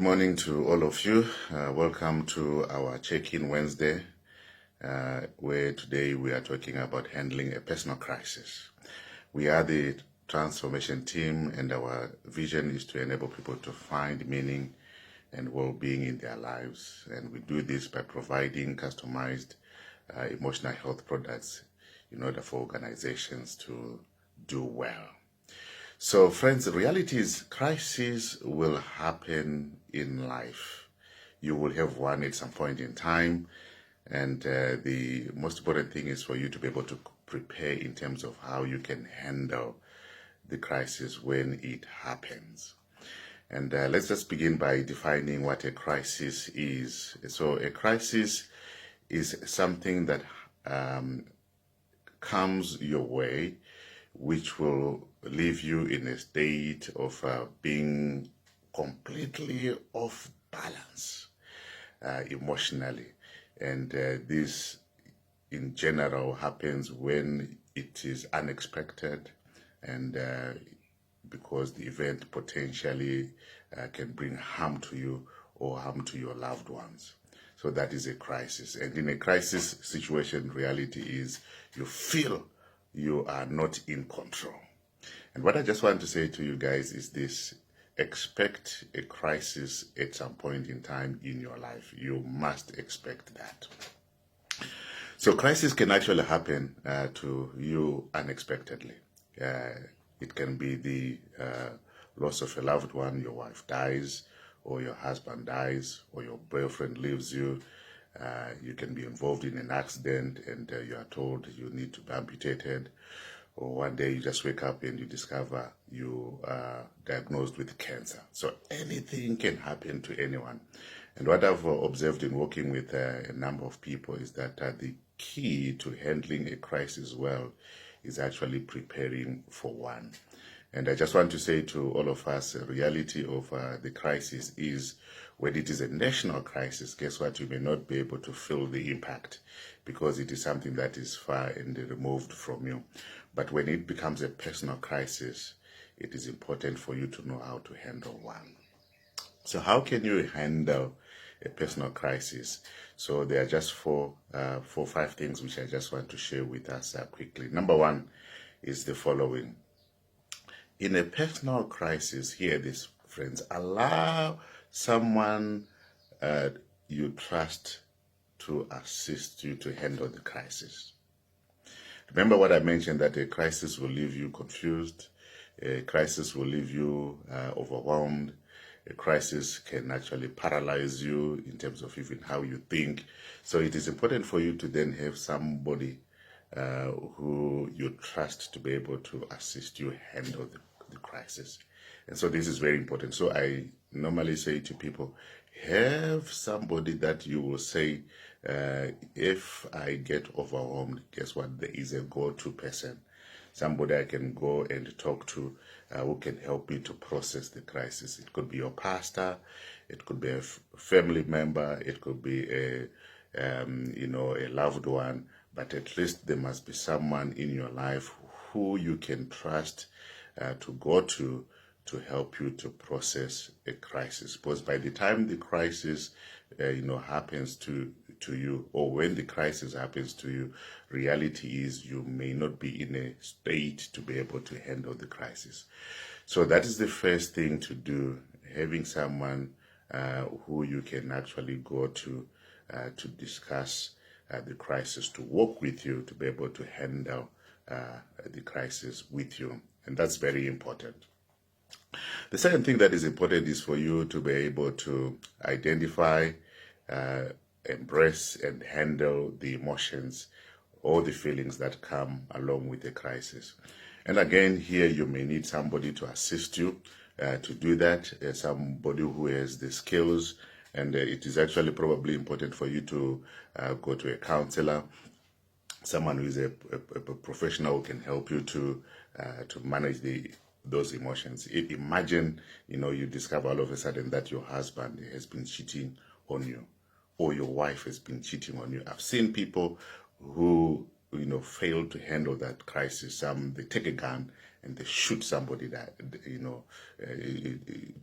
morning to all of you. Welcome to our Check-in Wednesday, where today we are talking about handling a personal crisis. We are the transformation team, and our vision is to enable people to find meaning and well-being in their lives. And we do this by providing customized emotional health products in order for organizations to do well. So friends, the reality is crises will happen in life. You will have one at some point in time, and the most important thing is for you to be able to prepare in terms of how you can handle the crisis when it happens. And let's just begin by defining what a crisis is. So a crisis is something that comes your way, which will leave you in a state of being completely off balance emotionally. And this in general happens when it is unexpected, and because the event potentially can bring harm to you or harm to your loved ones. So that is a crisis. And in a crisis situation, reality is you feel you are not in control. And what I just want to say to you guys is this: expect a crisis at some point in time in your life. You must expect that. So crisis can actually happen to you unexpectedly. It can be the loss of a loved one. Your wife dies, or your husband dies, or your boyfriend leaves you. You can be involved in an accident and you are told you need to be amputated. Or one day you just wake up and you discover you are diagnosed with cancer. So anything can happen to anyone. And what I've observed in working with a number of people is that the key to handling a crisis well is actually preparing for one. And I just want to say to all of us, the reality of the crisis is when it is a national crisis, guess what? You may not be able to feel the impact because it is something that is far and removed from you. But when it becomes a personal crisis, it is important for you to know how to handle one. So how can you handle a personal crisis? So there are just four or five things which I just want to share with us quickly. Number one is the following. In a personal crisis, hear this, friends: allow someone you trust to assist you to handle the crisis. Remember what I mentioned, that a crisis will leave you confused, a crisis will leave you overwhelmed, a crisis can actually paralyze you in terms of even how you think. So it is important for you to then have somebody who you trust to be able to assist you handle the crisis. And so this is very important. So I normally say to people, have somebody that you will say, if I get overwhelmed, guess what? There is a go-to person, somebody I can go and talk to who can help me to process the crisis. It could be your pastor, it could be a family member, it could be a loved one, but at least there must be someone in your life who you can trust to go to help you to process a crisis. Because by the time the crisis happens to you, or when the crisis happens to you, reality is you may not be in a state to be able to handle the crisis. So that is the first thing to do, having someone who you can actually go to discuss the crisis, to work with you to be able to handle the crisis with you. And that's very important. The second thing that is important is for you to be able to identify, embrace, and handle the emotions or the feelings that come along with the crisis. And again, here you may need somebody to assist you to do that, somebody who has the skills, and it is actually probably important for you to go to a counselor, someone who is a professional who can help you to manage those emotions. Imagine, you discover all of a sudden that your husband has been cheating on you, or your wife has been cheating on you. I've seen people who, fail to handle that crisis. They take a gun and they shoot somebody that, and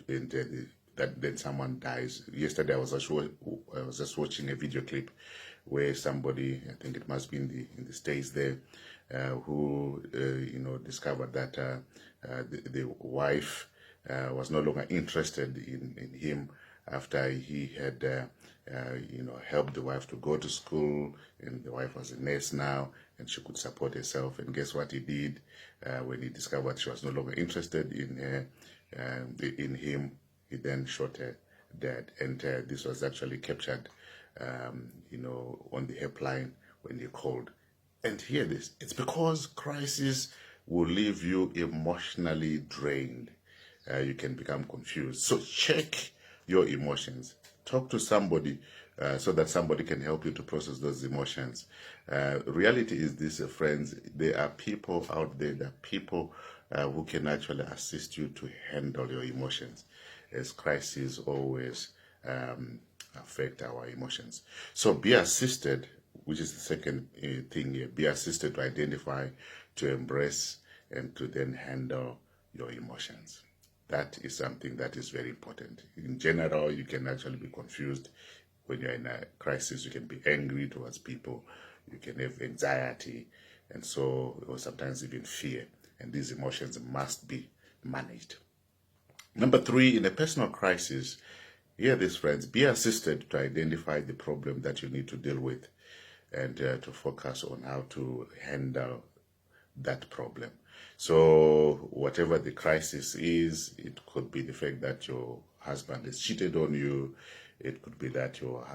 the that then someone dies. Yesterday I was just watching a video clip where somebody, I think it must be in the States there, who discovered that the wife was no longer interested in him after he had helped the wife to go to school, and the wife was a nurse now, and she could support herself. And guess what he did when he discovered she was no longer interested in him? He then shot her dead, and this was actually captured, on the helpline when he called. And hear this: it's because crisis will leave you emotionally drained. You can become confused. So check your emotions. Talk to somebody so that somebody can help you to process those emotions. Reality is this, friends. There are people out there, people who can actually assist you to handle your emotions, as crises always affect our emotions. So be assisted, which is the second thing here. Be assisted to identify, to embrace, and to then handle your emotions. That is something that is very important. In general, you can actually be confused when you're in a crisis. You can be angry towards people. You can have anxiety, and so, or sometimes even fear. And these emotions must be managed. Number 3, in a personal crisis, hear this, friends, be assisted to identify the problem that you need to deal with, and to focus on how to handle that problem. So whatever the crisis is, it could be the fact that your husband has cheated on you. It could be that your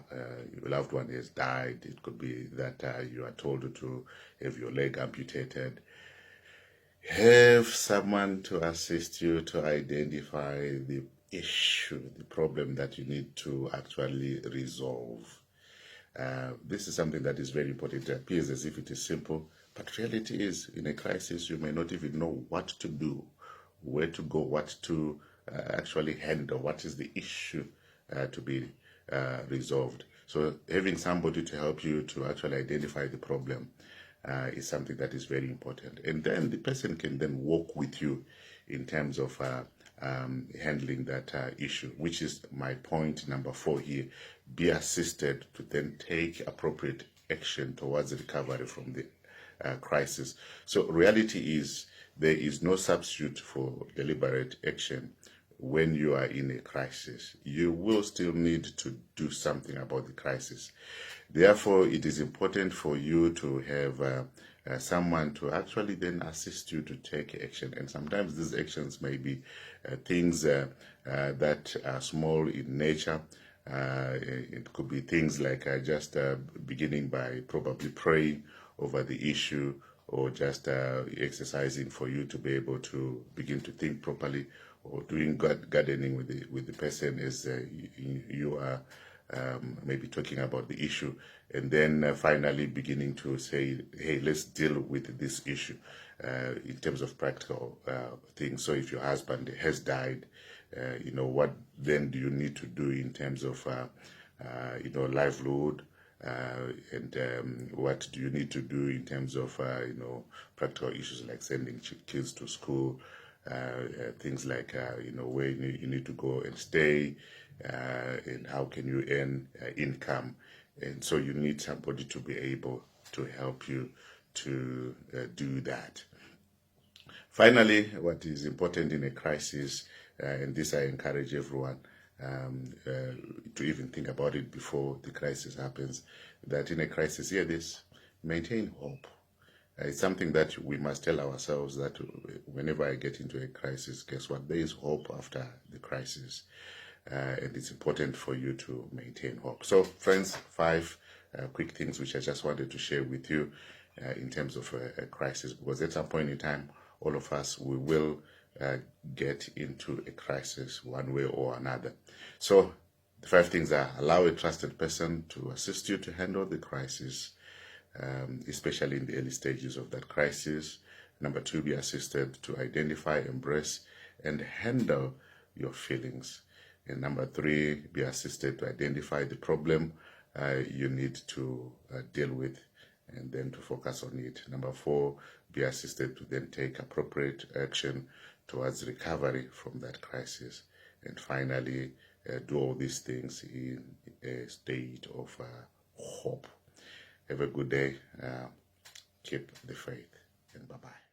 loved one has died. It could be that you are told to have your leg amputated. Have someone to assist you to identify the issue, the problem that you need to actually resolve. This is something that is very important. It appears as if it is simple, but reality is, in a crisis, you may not even know what to do, where to go, what to actually handle, what is the issue to be resolved. So having somebody to help you to actually identify the problem is something that is very important. And then the person can then work with you in terms of handling that issue, which is my point number 4 here. Be assisted to then take appropriate action towards recovery from the crisis. So reality is, there is no substitute for deliberate action when you are in a crisis. You will still need to do something about the crisis. Therefore, it is important for you to have someone to actually then assist you to take action. And sometimes these actions may be things that are small in nature. It could be things like just beginning by probably praying over the issue, or just exercising for you to be able to begin to think properly, or doing gardening with the person as you are maybe talking about the issue, and then finally beginning to say, hey, let's deal with this issue in terms of practical things. So if your husband has died, what then do you need to do in terms of livelihood, and what do you need to do in terms of practical issues like sending kids to school, things like where you need to go and stay, and how can you earn income. And so you need somebody to be able to help you to do that. Finally, what is important in a crisis, and this I encourage everyone to even think about it before the crisis happens, that in a crisis, hear this, maintain hope. It's something that we must tell ourselves, that whenever I get into a crisis, guess what? There is hope after the crisis. And it's important for you to maintain hope. So, friends, 5 quick things which I just wanted to share with you in terms of a crisis, because at some point in time, all of us, we will get into a crisis one way or another. So the 5 things are: allow a trusted person to assist you to handle the crisis, especially in the early stages of that crisis. Number 2, be assisted to identify, embrace, and handle your feelings. And number 3, be assisted to identify the problem you need to deal with, and then to focus on it. Number 4, be assisted to then take appropriate action towards recovery from that crisis. And finally, do all these things in a state of hope. Have a good day. Keep the faith, and bye-bye.